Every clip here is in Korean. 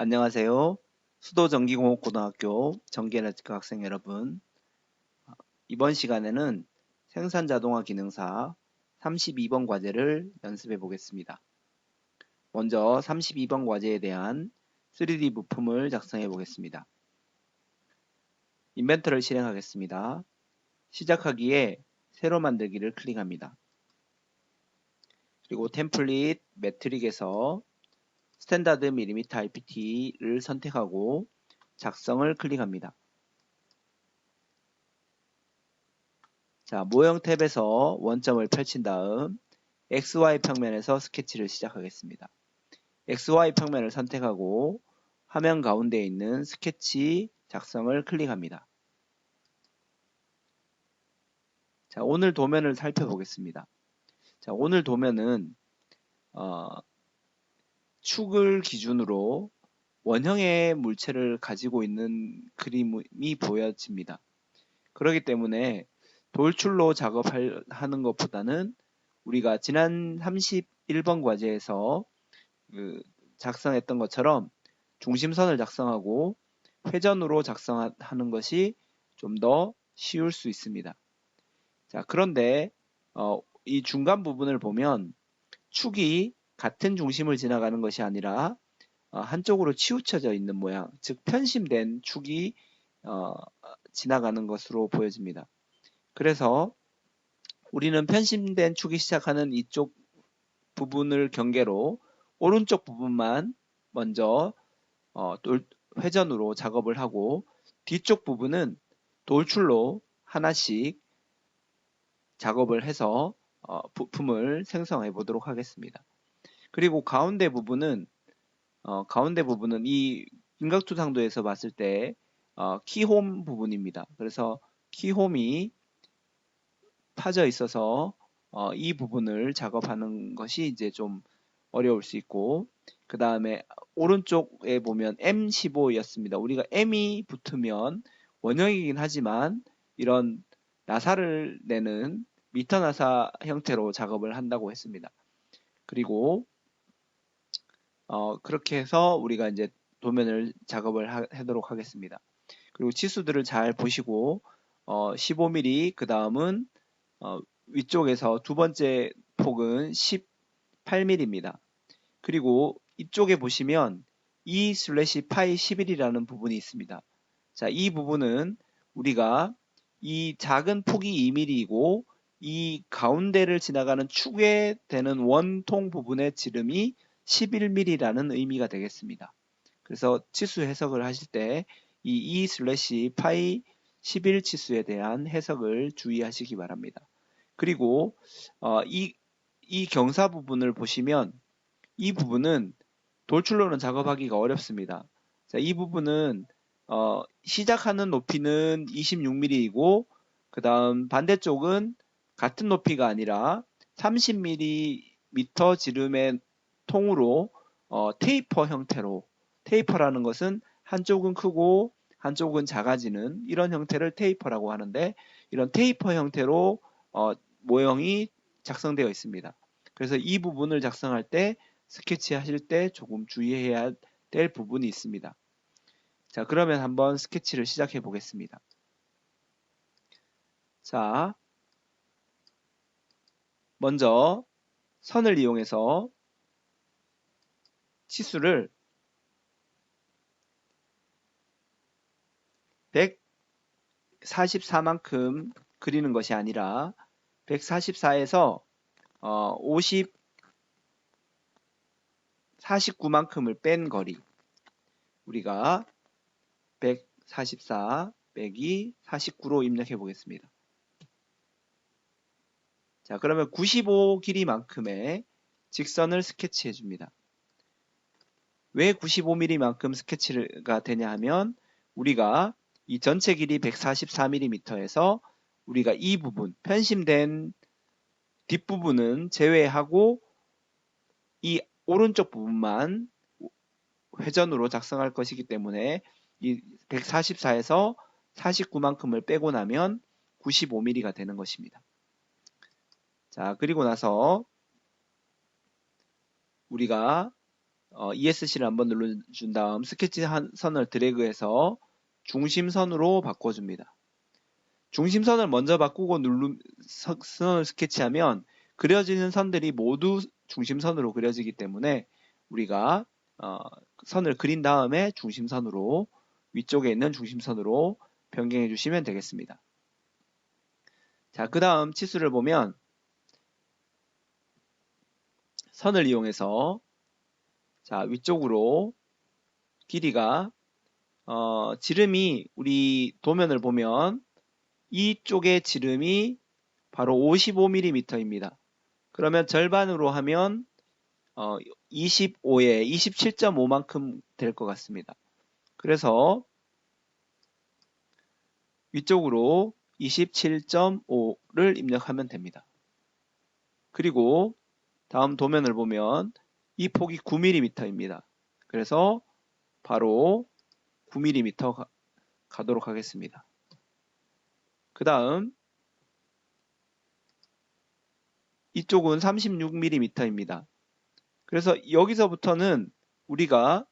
안녕하세요. 수도전기공업고등학교 전기에너지과 학생 여러분. 이번 시간에는 생산자동화 기능사 32번 과제를 연습해 보겠습니다. 먼저 32번 과제에 대한 3D 부품을 작성해 보겠습니다. 인벤터를 실행하겠습니다. 시작하기에 새로 만들기를 클릭합니다. 그리고 템플릿 매트릭에서 스탠다드 밀리미터 IPT를 선택하고 작성을 클릭합니다. 자, 모형 탭에서 원점을 펼친 다음 XY 평면에서 스케치를 시작하겠습니다. XY 평면을 선택하고 화면 가운데에 있는 스케치 작성을 클릭합니다. 자, 오늘 도면을 살펴보겠습니다. 자, 오늘 도면은 축을 기준으로 원형의 물체를 가지고 있는 그림이 보여집니다. 그렇기 때문에 돌출로 작업하는 것보다는 우리가 지난 31번 과제에서 작성했던 것처럼 중심선을 작성하고 회전으로 작성하는 것이 좀 더 쉬울 수 있습니다. 자, 그런데 이 중간 부분을 보면 축이 같은 중심을 지나가는 것이 아니라 한쪽으로 치우쳐져 있는 모양, 즉 편심된 축이 지나가는 것으로 보여집니다. 그래서 우리는 편심된 축이 시작하는 이쪽 부분을 경계로 오른쪽 부분만 먼저 회전으로 작업을 하고 뒤쪽 부분은 돌출로 하나씩 작업을 해서 부품을 생성해 보도록 하겠습니다. 그리고 가운데 부분은 이 윤곽투상도에서 봤을 때 키홈 부분입니다. 그래서 키홈이 파져 있어서 이 부분을 작업하는 것이 이제 좀 어려울 수 있고, 그 다음에 오른쪽에 보면 M15였습니다. 우리가 M이 붙으면 원형이긴 하지만 이런 나사를 내는 미터 나사 형태로 작업을 한다고 했습니다. 그리고 그렇게 해서 우리가 이제 도면을 작업을 하도록 하겠습니다. 그리고 치수들을 잘 보시고 15mm, 그 다음은 위쪽에서 두 번째 폭은 18mm입니다. 그리고 이쪽에 보시면 E/파이 11이라는 부분이 있습니다. 자, 이 부분은 우리가 이 작은 폭이 2mm이고 이 가운데를 지나가는 축에 되는 원통 부분의 지름이 11mm라는 의미가 되겠습니다. 그래서 치수 해석을 하실 때 이 E/파이 11 치수에 대한 해석을 주의하시기 바랍니다. 그리고 이 경사 부분을 보시면 이 부분은 돌출로는 작업하기가 어렵습니다. 자, 이 부분은 시작하는 높이는 26mm이고 그 다음 반대쪽은 같은 높이가 아니라 30mm 지름의 통으로 테이퍼 형태로, 테이퍼라는 것은 한쪽은 크고 한쪽은 작아지는 이런 형태를 테이퍼라고 하는데, 이런 테이퍼 형태로 모형이 작성되어 있습니다. 그래서 이 부분을 작성할 때 스케치 하실 때 조금 주의해야 될 부분이 있습니다. 자, 그러면 한번 스케치를 시작해 보겠습니다. 자, 먼저 선을 이용해서 치수를 144만큼 그리는 것이 아니라 144에서 49만큼을 뺀 거리, 우리가 144 빼기 49로 입력해 보겠습니다. 자, 그러면 95 길이만큼의 직선을 스케치해 줍니다. 왜 95mm만큼 스케치가 되냐 하면 우리가 이 전체 길이 144mm에서 우리가 이 부분, 편심된 뒷부분은 제외하고 이 오른쪽 부분만 회전으로 작성할 것이기 때문에 이 144에서 49만큼을 빼고 나면 95mm가 되는 것입니다. 자, 그리고 나서 우리가 ESC를 한번 눌러준 다음 스케치 선을 드래그해서 중심선으로 바꿔줍니다. 중심선을 먼저 바꾸고 선을 스케치하면 그려지는 선들이 모두 중심선으로 그려지기 때문에 우리가 선을 그린 다음에 중심선으로 위쪽에 있는 중심선으로 변경해 주시면 되겠습니다. 자, 그 다음 치수를 보면 선을 이용해서 자, 위쪽으로 길이가 지름이 우리 도면을 보면 이쪽의 지름이 바로 55mm입니다. 그러면 절반으로 하면 25에 27.5만큼 될 것 같습니다. 그래서 위쪽으로 27.5를 입력하면 됩니다. 그리고 다음 도면을 보면 이 폭이 9mm입니다. 그래서 바로 9mm 가도록 하겠습니다. 그 다음 이쪽은 36mm입니다. 그래서 여기서부터는 우리가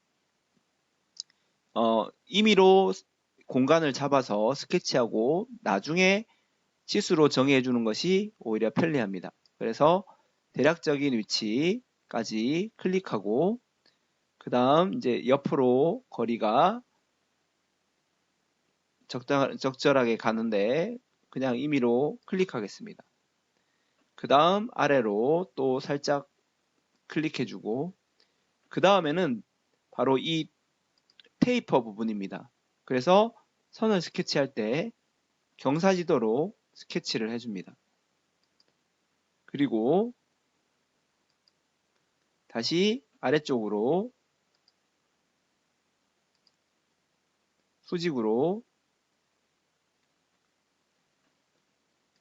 임의로 공간을 잡아서 스케치하고 나중에 치수로 정의해 주는 것이 오히려 편리합니다. 그래서 대략적인 위치까지 클릭하고 그 다음 이제 옆으로 거리가 적절하게 가는데 그냥 임의로 클릭하겠습니다. 그 다음 아래로 또 살짝 클릭해주고 그 다음에는 바로 이 테이퍼 부분입니다. 그래서 선을 스케치할 때 경사지도로 스케치를 해줍니다. 그리고 다시 아래쪽으로 수직으로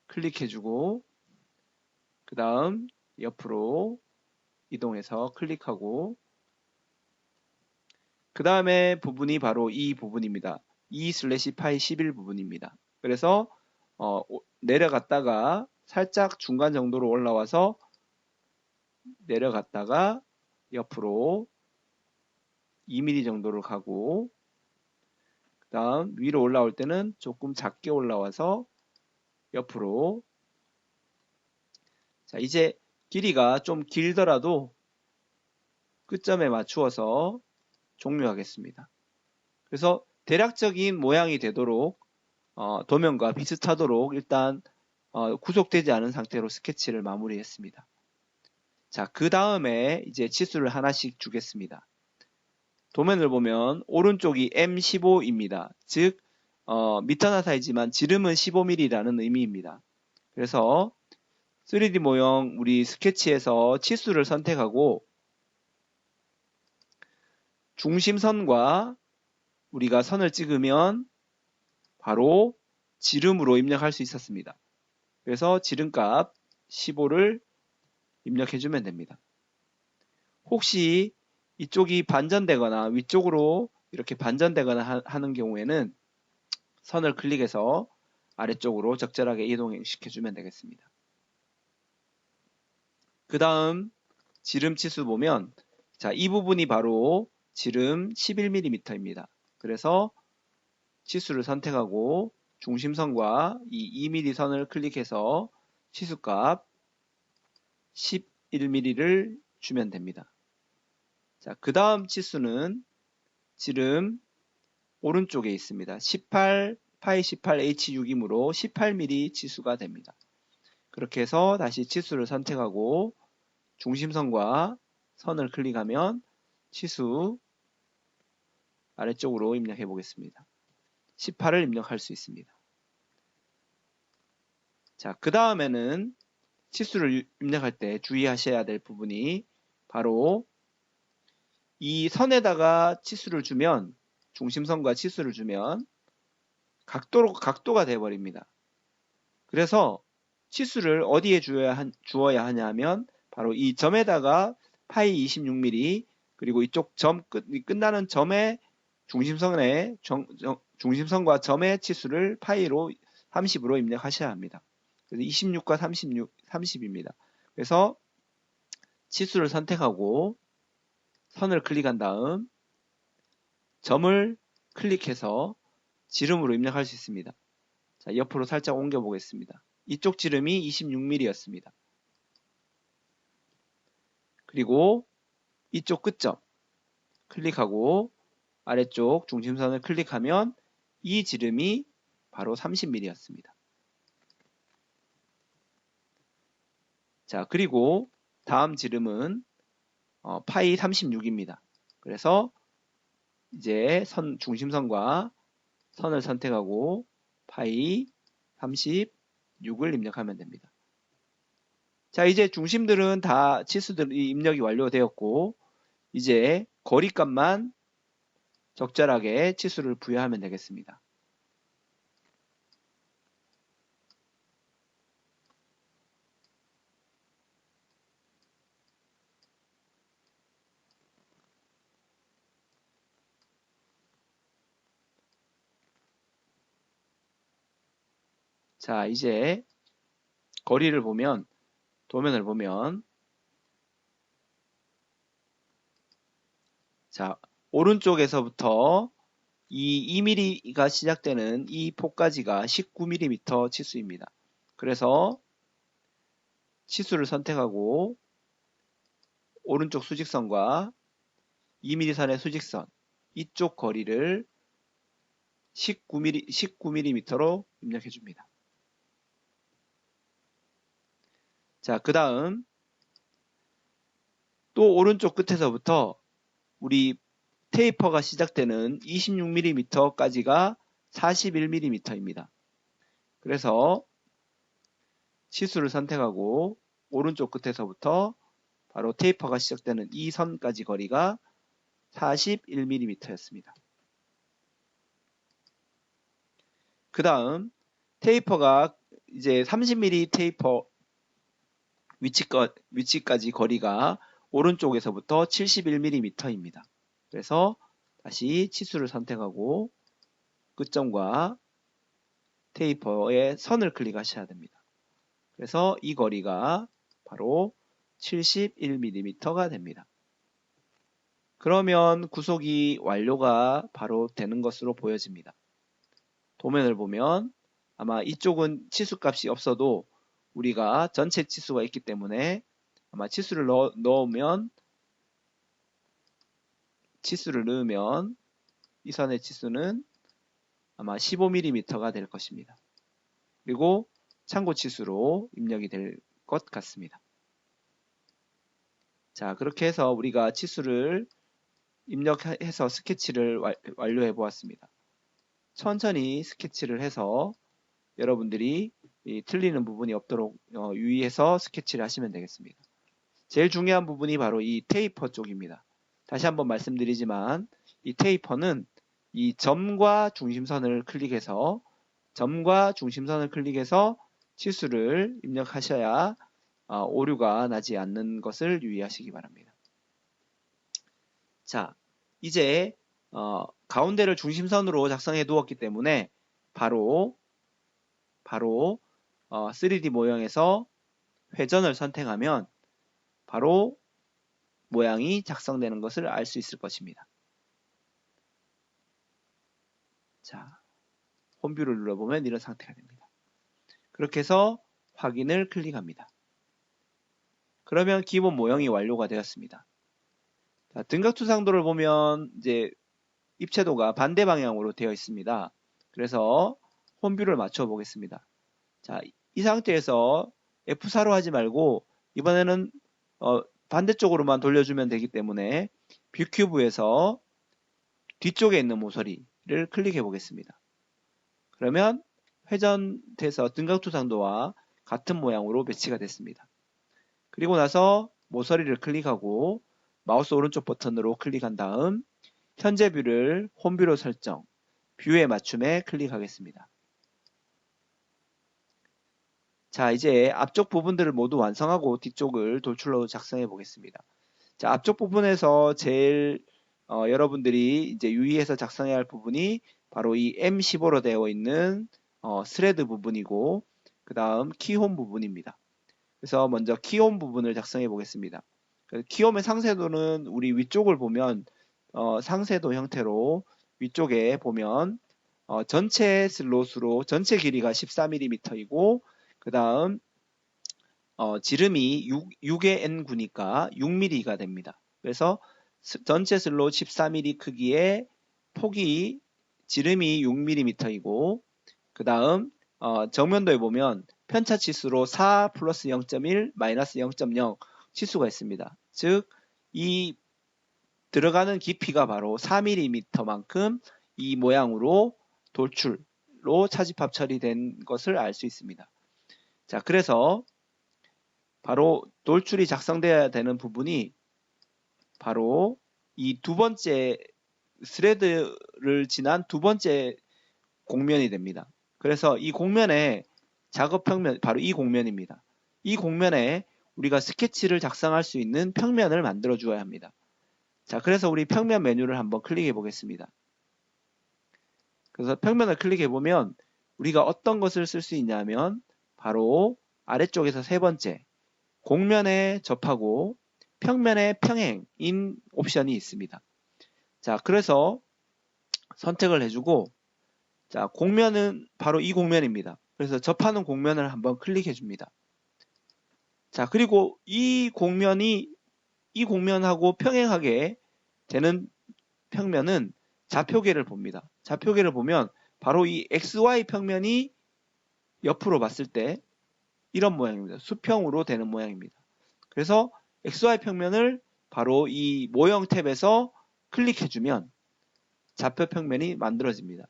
클릭해주고 그 다음 옆으로 이동해서 클릭하고 그 다음에 부분이 바로 이 부분입니다. 2/파이 11 부분입니다. 그래서 내려갔다가 살짝 중간 정도로 올라와서 내려갔다가 옆으로 2mm 정도로 가고 그 다음 위로 올라올 때는 조금 작게 올라와서 옆으로 자 이제 길이가 좀 길더라도 끝점에 맞추어서 종료하겠습니다. 그래서 대략적인 모양이 되도록 도면과 비슷하도록 일단 구속되지 않은 상태로 스케치를 마무리했습니다. 자, 그 다음에 이제 치수를 하나씩 주겠습니다. 도면을 보면 오른쪽이 M15입니다. 즉 미터나사이지만 지름은 15mm라는 의미입니다. 그래서 3D 모형 우리 스케치에서 치수를 선택하고 중심선과 우리가 선을 찍으면 바로 지름으로 입력할 수 있었습니다. 그래서 지름값 15를 입력해주면 됩니다. 혹시 이쪽이 반전되거나 위쪽으로 이렇게 반전되거나 하는 경우에는 선을 클릭해서 아래쪽으로 적절하게 이동시켜주면 되겠습니다. 그 다음 지름 치수 보면 자, 이 부분이 바로 지름 11mm입니다. 그래서 치수를 선택하고 중심선과 이 2mm 선을 클릭해서 치수값 11mm를 주면 됩니다. 자, 그 다음 치수는 지름 오른쪽에 있습니다. 18파이 18H6이므로 18mm 치수가 됩니다. 그렇게 해서 다시 치수를 선택하고 중심선과 선을 클릭하면 치수 아래쪽으로 입력해 보겠습니다. 18을 입력할 수 있습니다. 자, 그 다음에는 치수를 입력할 때 주의하셔야 될 부분이 바로 이 선에다가 치수를 주면 중심선과 치수를 주면 각도가 되어버립니다. 그래서 치수를 어디에 주어야 하냐 하면 바로 이 점에다가 파이 26mm 그리고 이쪽 점 끝나는 점의 중심선과 점의 치수를 파이로 30으로 입력하셔야 합니다. 그래서 26과 30입니다. 그래서 치수를 선택하고 선을 클릭한 다음 점을 클릭해서 지름으로 입력할 수 있습니다. 자, 옆으로 살짝 옮겨 보겠습니다. 이쪽 지름이 26mm였습니다. 그리고 이쪽 끝점 클릭하고 아래쪽 중심선을 클릭하면 이 지름이 바로 30mm였습니다. 자, 그리고 다음 지름은 파이 36입니다. 그래서 이제 중심선과 선을 선택하고 파이 36을 입력하면 됩니다. 자, 이제 중심들은 다 치수들이 입력이 완료되었고 이제 거리값만 적절하게 치수를 부여하면 되겠습니다. 자, 이제 거리를 보면 도면을 보면 자, 오른쪽에서부터 이 2mm가 시작되는 이 폭까지가 19mm 치수입니다. 그래서 치수를 선택하고 오른쪽 수직선과 2mm 선의 수직선 이쪽 거리를 19mm로 입력해 줍니다. 자, 그 다음 또 오른쪽 끝에서부터 우리 테이퍼가 시작되는 26mm까지가 41mm입니다. 그래서 치수를 선택하고 오른쪽 끝에서부터 바로 테이퍼가 시작되는 이 선까지 거리가 41mm였습니다. 그 다음 테이퍼가 이제 30mm 테이퍼 위치까지 거리가 오른쪽에서부터 71mm입니다. 그래서 다시 치수를 선택하고 끝점과 테이퍼의 선을 클릭하셔야 됩니다. 그래서 이 거리가 바로 71mm가 됩니다. 그러면 구속이 완료가 바로 되는 것으로 보여집니다. 도면을 보면 아마 이쪽은 치수값이 없어도 우리가 전체 치수가 있기 때문에 아마 치수를 넣으면 이 선의 치수는 아마 15mm가 될 것입니다. 그리고 참고 치수로 입력이 될 것 같습니다. 자, 그렇게 해서 우리가 치수를 입력해서 스케치를 완료해 보았습니다. 천천히 스케치를 해서 여러분들이 틀리는 부분이 없도록 유의해서 스케치를 하시면 되겠습니다. 제일 중요한 부분이 바로 이 테이퍼 쪽입니다. 다시 한번 말씀드리지만 이 테이퍼는 이 점과 중심선을 클릭해서 치수를 입력하셔야 오류가 나지 않는 것을 유의하시기 바랍니다. 자, 이제 가운데를 중심선으로 작성해 두었기 때문에 바로 3D 모형에서 회전을 선택하면 바로 모양이 작성되는 것을 알 수 있을 것입니다. 자, 홈뷰를 눌러보면 이런 상태가 됩니다. 그렇게 해서 확인을 클릭합니다. 그러면 기본 모형이 완료가 되었습니다. 자, 등각투상도를 보면 이제 입체도가 반대 방향으로 되어 있습니다. 그래서 홈뷰를 맞춰 보겠습니다. 자, 이 상태에서 F4로 하지 말고 이번에는 반대쪽으로만 돌려주면 되기 때문에 뷰큐브에서 뒤쪽에 있는 모서리를 클릭해 보겠습니다. 그러면 회전돼서 등각투상도와 같은 모양으로 배치가 됐습니다. 그리고 나서 모서리를 클릭하고 마우스 오른쪽 버튼으로 클릭한 다음 현재 뷰를 홈뷰로 설정, 뷰에 맞춤에 클릭하겠습니다. 자, 이제 앞쪽 부분들을 모두 완성하고 뒤쪽을 돌출로 작성해 보겠습니다. 자, 앞쪽 부분에서 제일 여러분들이 이제 유의해서 작성해야 할 부분이 바로 이 M15로 되어 있는 스레드 부분이고 그 다음 키홈 부분입니다. 그래서 먼저 키홈 부분을 작성해 보겠습니다. 키움의 상세도는 우리 위쪽을 보면 상세도 형태로 위쪽에 보면 전체 슬롯으로 전체 길이가 14mm이고 그 다음 지름이 6의 n구니까 6mm가 됩니다. 그래서 전체 슬롯 14mm 크기의 폭이 지름이 6mm이고 그 다음 정면도에 보면 편차 치수로 4 플러스 0.1 마이너스 0.0 치수가 있습니다. 즉 이 들어가는 깊이가 바로 4mm만큼 이 모양으로 돌출로 차집합 처리된 것을 알 수 있습니다. 자, 그래서 바로 돌출이 작성되어야 되는 부분이 바로 이 두 번째 스레드를 지난 두 번째 곡면이 됩니다. 그래서 이 곡면의 작업 평면, 바로 이 곡면입니다. 이 곡면에 우리가 스케치를 작성할 수 있는 평면을 만들어 주어야 합니다. 자, 그래서 우리 평면 메뉴를 한번 클릭해 보겠습니다. 그래서 평면을 클릭해 보면 우리가 어떤 것을 쓸 수 있냐면 바로 아래쪽에서 세 번째 곡면에 접하고 평면에 평행인 옵션이 있습니다. 자, 그래서 선택을 해주고 자, 곡면은 바로 이 곡면입니다. 그래서 접하는 곡면을 한번 클릭해 줍니다. 자, 그리고 이 곡면이 이 곡면하고 평행하게 되는 평면은 좌표계를 봅니다. 좌표계를 보면 바로 이 XY 평면이 옆으로 봤을 때 이런 모양입니다. 수평으로 되는 모양입니다. 그래서 XY 평면을 바로 이 모형 탭에서 클릭해주면 좌표 평면이 만들어집니다.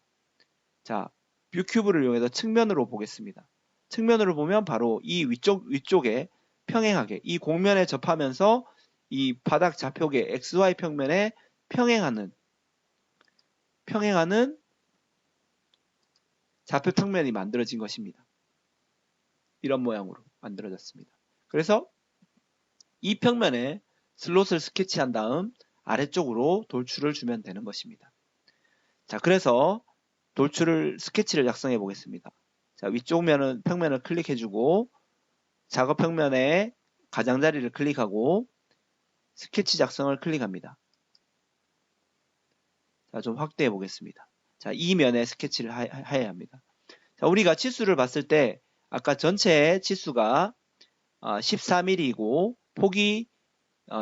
자, 뷰 큐브를 이용해서 측면으로 보겠습니다. 측면으로 보면 바로 이 위쪽에 평행하게 이 곡면에 접하면서 이 바닥 좌표계 XY 평면에 평행하는 좌표 평면이 만들어진 것입니다. 이런 모양으로 만들어졌습니다. 그래서 이 평면에 슬롯을 스케치한 다음 아래쪽으로 돌출을 주면 되는 것입니다. 자, 그래서 스케치를 작성해 보겠습니다. 자, 위쪽 평면을 클릭해주고 작업 평면에 가장자리를 클릭하고 스케치 작성을 클릭합니다. 자, 좀 확대해 보겠습니다. 자, 이 면에 스케치를 해야 합니다. 자, 우리가 치수를 봤을 때 아까 전체 치수가 14mm이고 폭이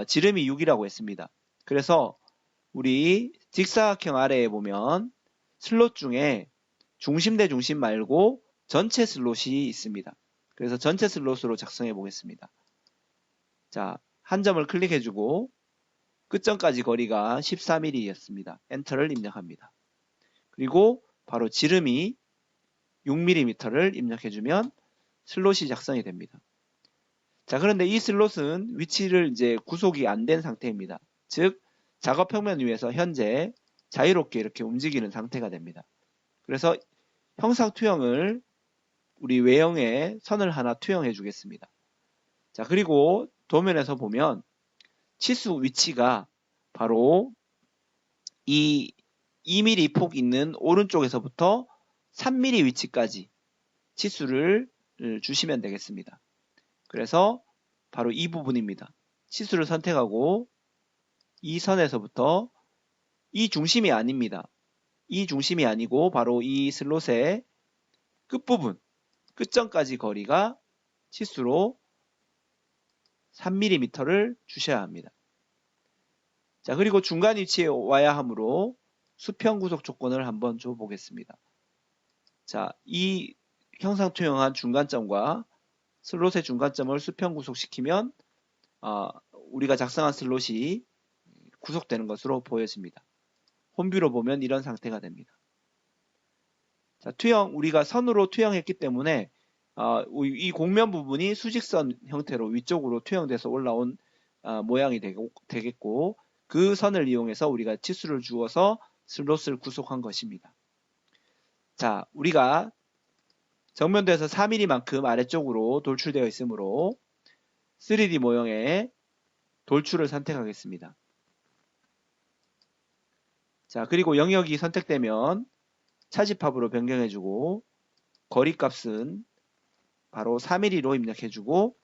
지름이 6이라고 했습니다. 그래서 우리 직사각형 아래에 보면 슬롯 중에 중심 대 중심 말고 전체 슬롯이 있습니다. 그래서 전체 슬롯으로 작성해 보겠습니다. 자, 한 점을 클릭해주고 끝점까지 거리가 14mm였습니다. 엔터를 입력합니다. 그리고 바로 지름이 6mm를 입력해주면 슬롯이 작성이 됩니다. 자, 그런데 이 슬롯은 위치를 이제 구속이 안 된 상태입니다. 즉, 작업 평면 위에서 현재 자유롭게 이렇게 움직이는 상태가 됩니다. 그래서 형상 투영을 우리 외형에 선을 하나 투영해 주겠습니다. 자, 그리고 도면에서 보면 치수 위치가 바로 이 2mm 폭 있는 오른쪽에서부터 3mm 위치까지 치수를 주시면 되겠습니다. 그래서 바로 이 부분입니다. 치수를 선택하고 이 선에서부터 이 중심이 아닙니다. 이 중심이 아니고 바로 이 슬롯의 끝부분, 끝점까지 거리가 치수로 3mm를 주셔야 합니다. 자, 그리고 중간 위치에 와야 하므로 수평 구속 조건을 한번 줘 보겠습니다. 자, 이 형상 투영한 중간점과 슬롯의 중간점을 수평 구속시키면 우리가 작성한 슬롯이 구속되는 것으로 보여집니다. 홈뷰로 보면 이런 상태가 됩니다. 자, 우리가 선으로 투영했기 때문에 이 곡면 부분이 수직선 형태로 위쪽으로 투영돼서 올라온 모양이 되겠고 그 선을 이용해서 우리가 치수를 주어서 슬롯을 구속한 것입니다. 자, 우리가 정면도에서 4mm만큼 아래쪽으로 돌출되어 있으므로 3D 모형의 돌출을 선택하겠습니다. 자, 그리고 영역이 선택되면 차집합으로 변경해주고 거리값은 바로 4mm로 입력해주고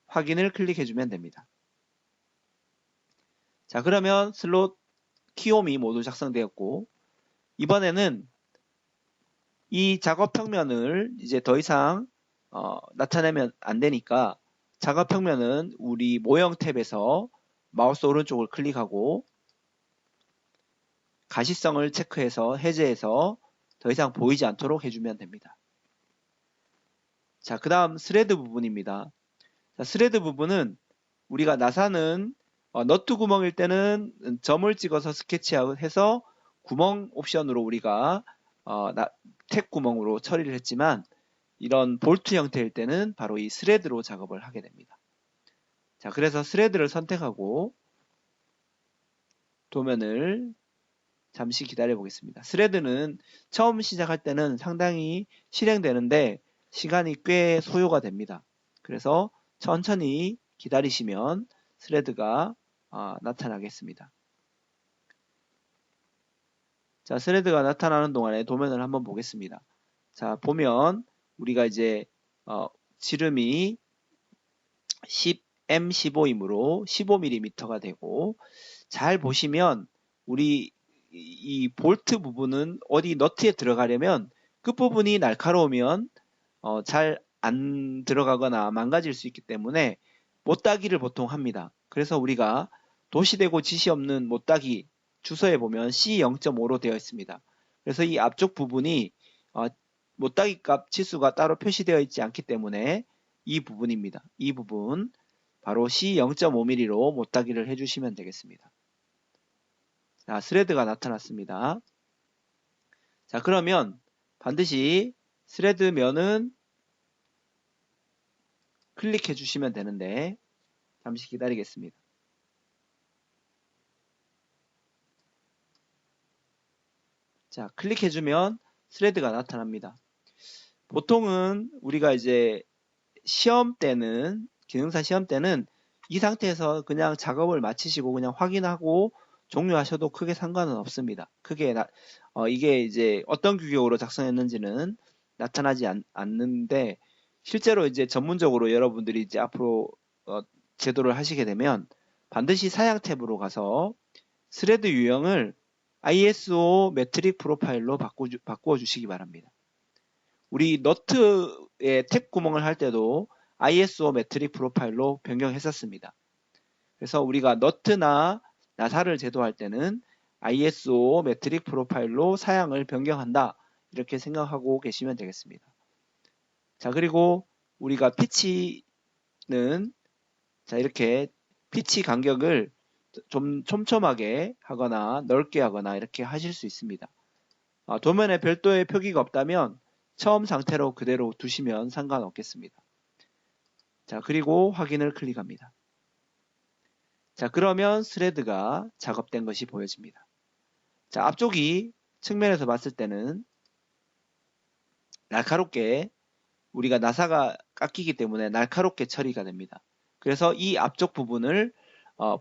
확인을 클릭해주면 됩니다. 자, 그러면 슬롯 키홈이 모두 작성되었고, 이번에는 이 작업 평면을 이제 더 이상 나타내면 안 되니까, 작업 평면은 우리 모형 탭에서 마우스 오른쪽을 클릭하고 가시성을 체크해서 해제해서 더 이상 보이지 않도록 해주면 됩니다. 자, 그 다음 스레드 부분입니다. 자, 스레드 부분은 우리가 나사는 너트 구멍일 때는 점을 찍어서 스케치해서 구멍 옵션으로 우리가 탭 구멍으로 처리를 했지만, 이런 볼트 형태일 때는 바로 이 스레드로 작업을 하게 됩니다. 자, 그래서 스레드를 선택하고 도면을 잠시 기다려 보겠습니다. 스레드는 처음 시작할 때는 상당히 실행되는데 시간이 꽤 소요가 됩니다. 그래서 천천히 기다리시면 스레드가 나타나겠습니다. 자, 스레드가 나타나는 동안에 도면을 한번 보겠습니다. 자, 보면 우리가 이제 지름이 M15이므로 15mm가 되고, 잘 보시면 우리 이 볼트 부분은 어디 너트에 들어가려면 끝부분이 날카로우면 잘 안 들어가거나 망가질 수 있기 때문에 못따기를 보통 합니다. 그래서 우리가 도시되고 지시 없는 못따기 주소에 보면 C0.5로 되어 있습니다. 그래서 이 앞쪽 부분이 못따기 값 치수가 따로 표시되어 있지 않기 때문에 이 부분입니다. 이 부분 바로 C0.5mm로 못따기를 해주시면 되겠습니다. 자, 스레드가 나타났습니다. 자, 그러면 반드시 스레드 면은 클릭해 주시면 되는데 잠시 기다리겠습니다. 자, 클릭해 주면 스레드가 나타납니다. 보통은 우리가 이제 기능사 시험 때는 이 상태에서 그냥 작업을 마치시고 그냥 확인하고 종료하셔도 크게 상관은 없습니다. 이게 이제 어떤 규격으로 작성했는지는 나타나지 않는데, 실제로 이제 전문적으로 여러분들이 이제 앞으로 제도를 하시게 되면 반드시 사양 탭으로 가서 스레드 유형을 ISO 메트릭 프로파일로 바꾸어 주시기 바랍니다. 우리 너트의 탭 구멍을 할 때도 ISO 메트릭 프로파일로 변경했었습니다. 그래서 우리가 너트나 나사를 제도할 때는 ISO 메트릭 프로파일로 사양을 변경한다, 이렇게 생각하고 계시면 되겠습니다. 자, 그리고 우리가 피치는 이렇게 피치 간격을 좀 촘촘하게 하거나 넓게 하거나 이렇게 하실 수 있습니다. 도면에 별도의 표기가 없다면 처음 상태로 그대로 두시면 상관없겠습니다. 자, 그리고 확인을 클릭합니다. 자, 그러면 스레드가 작업된 것이 보여집니다. 자, 앞쪽이 측면에서 봤을 때는 날카롭게, 우리가 나사가 깎이기 때문에 날카롭게 처리가 됩니다. 그래서 이 앞쪽 부분을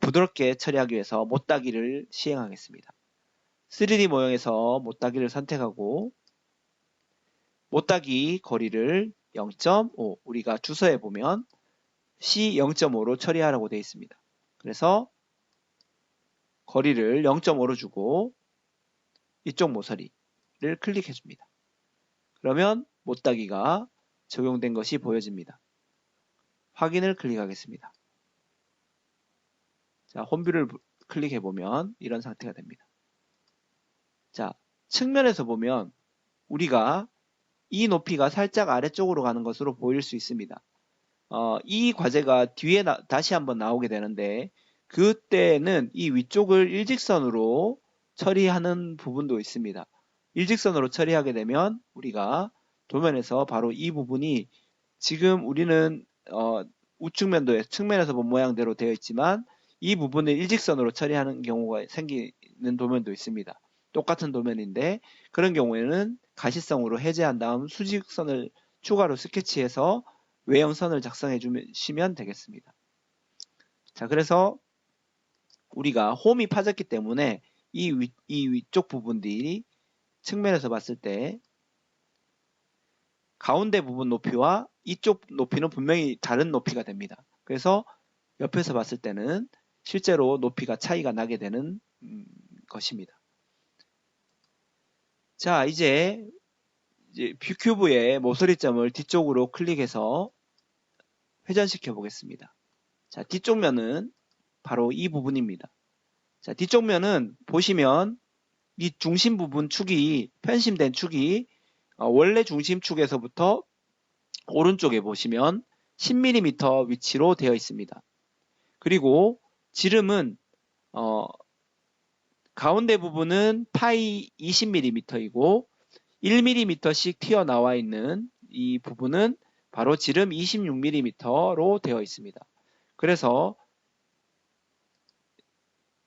부드럽게 처리하기 위해서 못따기를 시행하겠습니다. 3D 모형에서 못따기를 선택하고 못따기 거리를 0.5, 우리가 주소에 보면 C0.5로 처리하라고 되어 있습니다. 그래서 거리를 0.5로 주고 이쪽 모서리를 클릭해 줍니다. 그러면 못따기가 적용된 것이 보여집니다. 확인을 클릭하겠습니다. 자, 홈뷰를 클릭해 보면 이런 상태가 됩니다. 자, 측면에서 보면 우리가 이 높이가 살짝 아래쪽으로 가는 것으로 보일 수 있습니다. 이 과제가 뒤에 다시 한번 나오게 되는데, 그때는 이 위쪽을 일직선으로 처리하는 부분도 있습니다. 일직선으로 처리하게 되면 우리가 도면에서 바로 이 부분이, 지금 우리는 우측면도에 측면에서 본 모양대로 되어 있지만 이 부분을 일직선으로 처리하는 경우가 생기는 도면도 있습니다. 똑같은 도면인데 그런 경우에는 가시성으로 해제한 다음 수직선을 추가로 스케치해서 외형선을 작성해 주시면 되겠습니다. 자, 그래서 우리가 홈이 파졌기 때문에 이 위쪽 부분들이 측면에서 봤을 때 가운데 부분 높이와 이쪽 높이는 분명히 다른 높이가 됩니다. 그래서 옆에서 봤을 때는 실제로 높이가 차이가 나게 되는 것입니다. 자, 이제 뷰큐브의 모서리점을 뒤쪽으로 클릭해서 회전시켜 보겠습니다. 자, 뒤쪽 면은 바로 이 부분입니다. 자, 뒤쪽 면은 보시면 이 중심 부분 축이, 편심된 축이 원래 중심축에서부터 오른쪽에 보시면 10mm 위치로 되어 있습니다. 그리고 지름은 가운데 부분은 파이 20mm이고 1mm씩 튀어나와 있는 이 부분은 바로 지름 26mm로 되어 있습니다. 그래서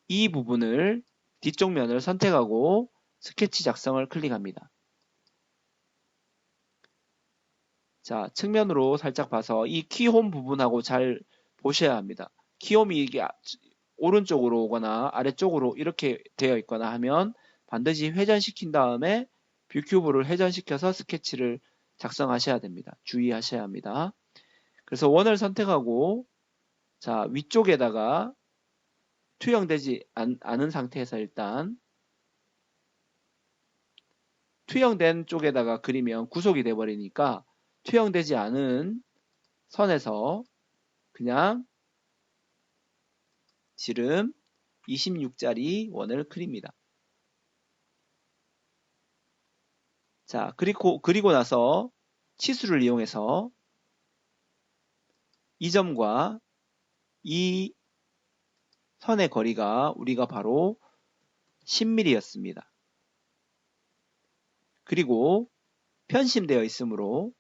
이 부분을 뒤쪽 면을 선택하고 스케치 작성을 클릭합니다. 자, 측면으로 살짝 봐서 이 키홈 부분하고 잘 보셔야 합니다. 키홈이 이게 오른쪽으로 오거나 아래쪽으로 이렇게 되어 있거나 하면 반드시 회전시킨 다음에 뷰큐브를 회전시켜서 스케치를 작성하셔야 됩니다. 주의하셔야 합니다. 그래서 원을 선택하고 자, 위쪽에다가 투영되지 않은 상태에서 일단 투영된 쪽에다가 그리면 구속이 돼 버리니까 투영되지 않은 선에서 그냥 지름 26짜리 원을 그립니다. 자, 그리고 나서 치수를 이용해서 이 점과 이 선의 거리가 우리가 바로 10mm였습니다. 그리고 편심되어 있으므로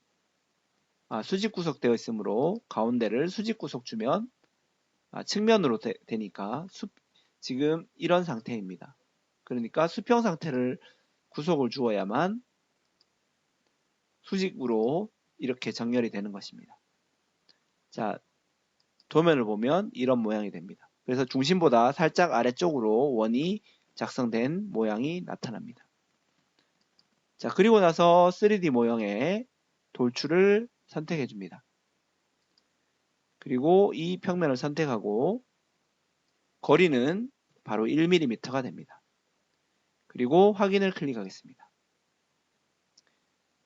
수직 구속되어 있으므로 가운데를 수직 구속 주면 측면으로 되니까 지금 이런 상태입니다. 그러니까 수평 상태를 구속을 주어야만 수직으로 이렇게 정렬이 되는 것입니다. 자, 도면을 보면 이런 모양이 됩니다. 그래서 중심보다 살짝 아래쪽으로 원이 작성된 모양이 나타납니다. 자, 그리고 나서 3D 모형의 돌출을 선택해 줍니다. 그리고 이 평면을 선택하고 거리는 바로 1mm가 됩니다. 그리고 확인을 클릭하겠습니다.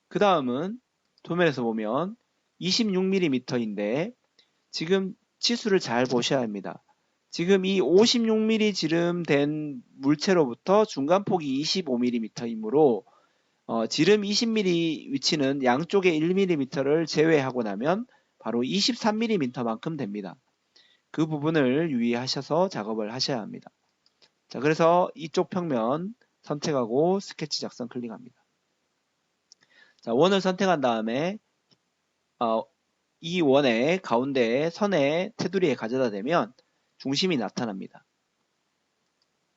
그 다음은 도면에서 보면 26mm인데 지금 치수를 잘 보셔야 합니다. 지금 이 56mm 지름된 물체로부터 중간폭이 25mm이므로 지름 20mm 위치는 양쪽에 1mm를 제외하고 나면 바로 23mm만큼 됩니다. 그 부분을 유의하셔서 작업을 하셔야 합니다. 자, 그래서 이쪽 평면 선택하고 스케치 작성 클릭합니다. 자, 원을 선택한 다음에 이 원의 가운데 선의 테두리에 가져다 대면 중심이 나타납니다.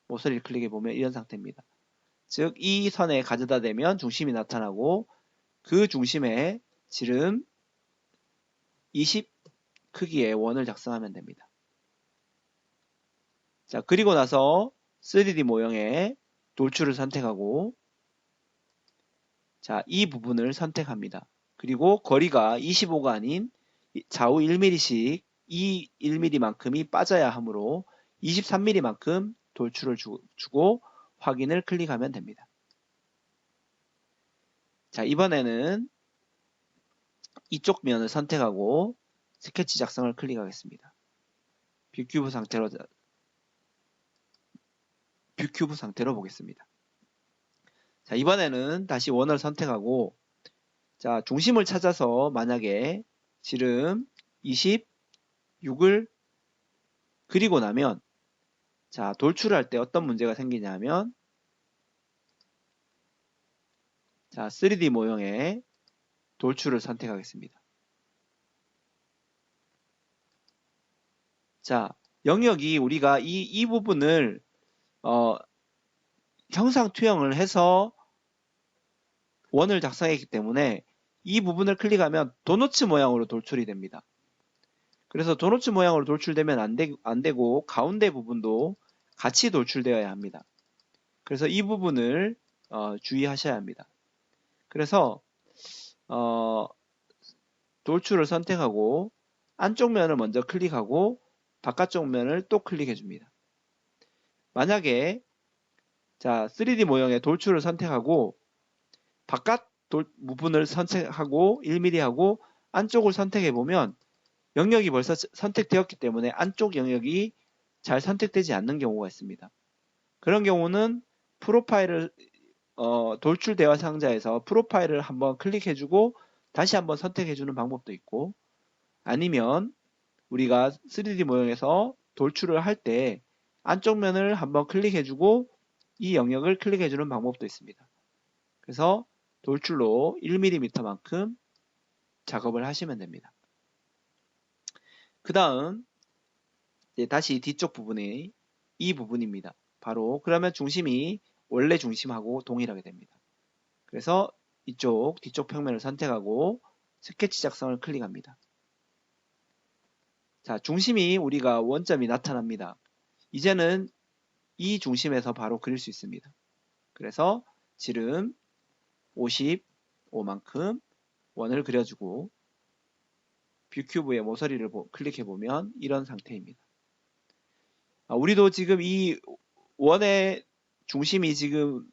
모서리를 클릭해 보면 이런 상태입니다. 즉, 이 선에 가져다 대면 중심이 나타나고 그 중심에 지름 20 크기의 원을 작성하면 됩니다. 자, 그리고 나서 3D 모형의 돌출을 선택하고 자, 이 부분을 선택합니다. 그리고 거리가 25가 아닌 좌우 1mm씩 이 1mm만큼이 빠져야 하므로 23mm만큼 돌출을 주고 확인을 클릭하면 됩니다. 자, 이번에는 이쪽 면을 선택하고 스케치 작성을 클릭하겠습니다. 뷰큐브 상태로 보겠습니다. 자, 이번에는 다시 원을 선택하고 자, 중심을 찾아서 만약에 지름 26을 그리고 나면 자, 돌출할 때 어떤 문제가 생기냐면 자, 3D 모형의 돌출을 선택하겠습니다. 자, 영역이 우리가 이 부분을 형상 투영을 해서 원을 작성했기 때문에 이 부분을 클릭하면 도너츠 모양으로 돌출이 됩니다. 그래서 도너츠 모양으로 돌출되면 안 되고 가운데 부분도 같이 돌출되어야 합니다. 그래서 이 부분을 주의하셔야 합니다. 그래서 돌출을 선택하고 안쪽 면을 먼저 클릭하고 바깥쪽 면을 또 클릭해 줍니다. 만약에 자 3D 모형의 돌출을 선택하고 바깥 부분을 선택하고 1mm 하고 안쪽을 선택해 보면 영역이 벌써 선택되었기 때문에 안쪽 영역이 잘 선택되지 않는 경우가 있습니다. 그런 경우는 프로파일을 돌출 대화 상자에서 프로파일을 한번 클릭해주고 다시 한번 선택해주는 방법도 있고, 아니면 우리가 3D 모형에서 돌출을 할 때 안쪽 면을 한번 클릭해주고 이 영역을 클릭해주는 방법도 있습니다. 그래서 돌출로 1mm만큼 작업을 하시면 됩니다. 그 다음 다시 뒤쪽 부분이 이 부분입니다. 바로 그러면 중심이 원래 중심하고 동일하게 됩니다. 그래서 이쪽 뒤쪽 평면을 선택하고 스케치 작성을 클릭합니다. 자, 중심이 우리가 원점이 나타납니다. 이제는 이 중심에서 바로 그릴 수 있습니다. 그래서 지름 55만큼 원을 그려주고 뷰큐브의 모서리를 클릭해보면 이런 상태입니다. 우리도 지금 이 원의 중심이 지금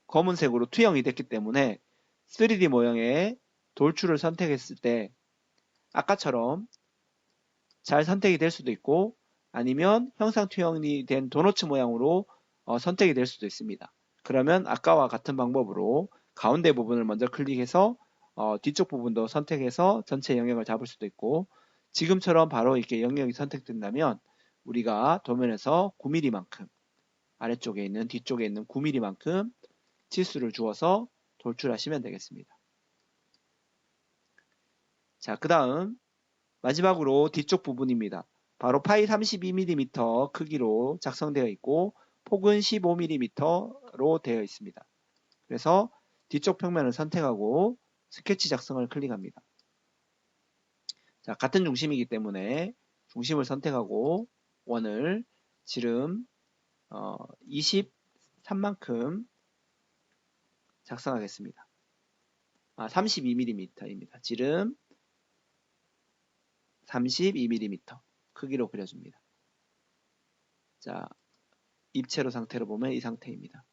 검은색으로 투영이 됐기 때문에 3D 모형의 돌출을 선택했을 때 아까처럼 잘 선택이 될 수도 있고 아니면 형상 투영이 된 도너츠 모양으로 선택이 될 수도 있습니다. 그러면 아까와 같은 방법으로 가운데 부분을 먼저 클릭해서 뒤쪽 부분도 선택해서 전체 영역을 잡을 수도 있고, 지금처럼 바로 이렇게 영역이 선택된다면 우리가 도면에서 9mm만큼 아래쪽에 있는 뒤쪽에 있는 9mm만큼 치수를 주어서 돌출하시면 되겠습니다. 자, 그 다음 마지막으로 뒤쪽 부분입니다. 바로 파이 32mm 크기로 작성되어 있고 폭은 15mm로 되어 있습니다. 그래서 뒤쪽 평면을 선택하고 스케치 작성을 클릭합니다. 자, 같은 중심이기 때문에 중심을 선택하고 원을 지름 23만큼 작성하겠습니다. 32mm입니다. 지름 32mm 크기로 그려줍니다. 자, 입체로 상태로 보면 이 상태입니다.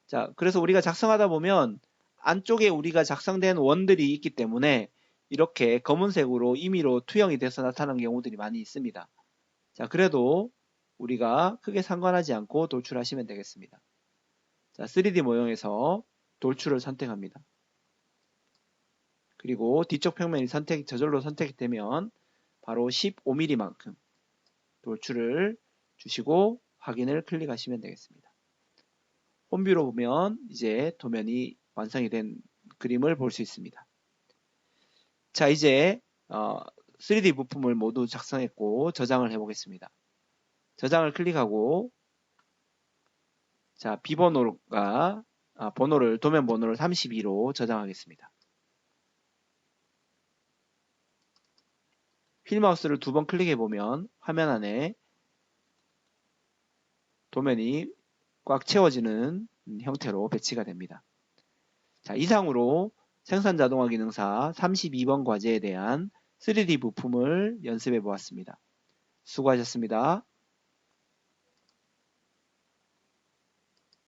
자, 그래서 우리가 작성하다 보면 안쪽에 우리가 작성된 원들이 있기 때문에 이렇게 검은색으로 임의로 투영이 돼서 나타나는 경우들이 많이 있습니다. 자, 그래도 우리가 크게 상관하지 않고 돌출하시면 되겠습니다. 자, 3D 모형에서 돌출을 선택합니다. 그리고 뒤쪽 평면이 저절로 선택이 되면 바로 15mm만큼 돌출을 주시고 확인을 클릭하시면 되겠습니다. 홈뷰로 보면 이제 도면이 완성이 된 그림을 볼 수 있습니다. 자, 이제 3D 부품을 모두 작성했고 저장을 해보겠습니다. 저장을 클릭하고 자, 비번호가 도면 번호를 32로 저장하겠습니다. 휠마우스를 2번 클릭해보면 화면 안에 도면이 꽉 채워지는 형태로 배치가 됩니다. 자, 이상으로 생산자동화 기능사 32번 과제에 대한 3D 부품을 연습해 보았습니다. 수고하셨습니다.